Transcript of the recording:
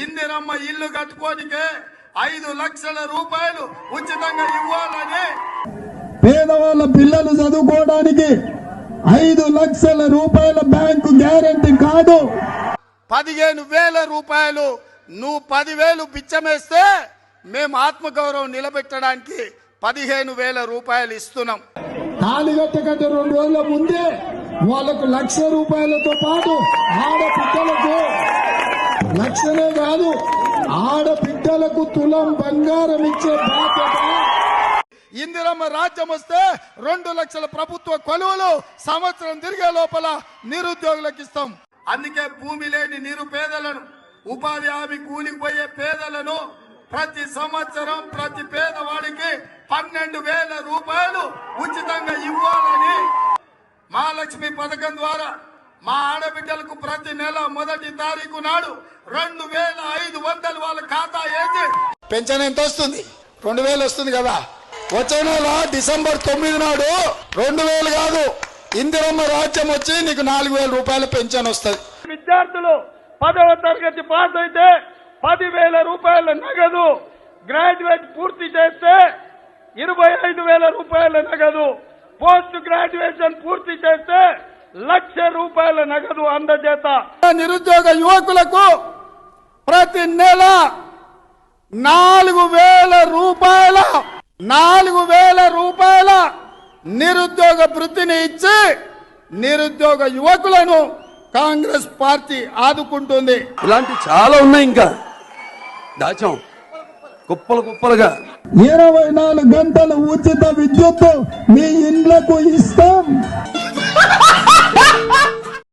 ఇందిరమ్మ ఇల్లు కట్టుకోనికే 5 లక్షల రూపాయలు ఉచితంగా ఇవ్వాలని, పేదవాళ్ళ పిల్లలు చదువుకోవడానికి 5 లక్షల రూపాయల బ్యాంకు గ్యారెంటీ కాదు. 15,000 రూపాయలు నువ్వు 10,000 బిచ్చమేస్తే మేము ఆత్మగౌరవం నిలబెట్టడానికి 15,000 రూపాయలు ఇస్తున్నాం. తాళిగట్ట కంటే 2 రోజుల ముందే వాళ్ళకు 1,00,000 రూపాయలతో పాటు ఆడబిడ్డలకు 1,00,000 కాదు, ఆడబిడ్డలకు తులం బంగారం ఇచ్చే బాధ్యత. ఇందిరమ్మ రాజ్యం వస్తే 2 లక్షల ప్రభుత్వ కొలువులు సంవత్సరం తిరిగే లోపల నిరుద్యోగులకు ఇస్తాం. అందుకే భూమి లేని నిరుపేదలను, ఉపాధి హామీ కూలిపోయే పేదలను ప్రతి సంవత్సరం ప్రతి పేదవాడికి 12,000 రూపాయలు ఉచితంగా ఇవ్వాలని మహాలక్ష్మి పథకం ద్వారా మా ఆడబిడ్డలకు ప్రతి నెల 1వ తారీఖు నాడు 2,500 వాళ్ళ ఖాతా వేసి పెన్షన్ ఎంత వస్తుంది? 2,000 వస్తుంది కదా. వచ్చే నెల డిసెంబర్ 9 నాడు 2,000 కాదు, ఇందిరమ్మ రాజ్యం వచ్చి నీకు 4,000 రూపాయల పెన్షన్ వస్తుంది. విద్యార్థులు 10వ తరగతి పాస్ అయితే 10,000 రూపాయల నగదు, గ్రాడ్యుయేట్ పూర్తి చేస్తే 25,000 రూపాయల నగదు, పోస్ట్ గ్రాడ్యుయేషన్ పూర్తి చేస్తే 1,00,000 రూపాయల నగదు అందజేత. నిరుద్యోగ యువకులకు ప్రతి నెల 4,000 రూపాయల నిరుద్యోగ వృత్తిని ఇచ్చి నిరుద్యోగ యువకులను కాంగ్రెస్ పార్టీ ఆదుకుంటుంది. ఇలాంటి చాలా ఉన్నాయి, ఇంకా దాచాం కుప్పలుగా. 24 గంటలు ఉచిత విద్యుత్ మీ ఇండ్లకు ఇస్తాం.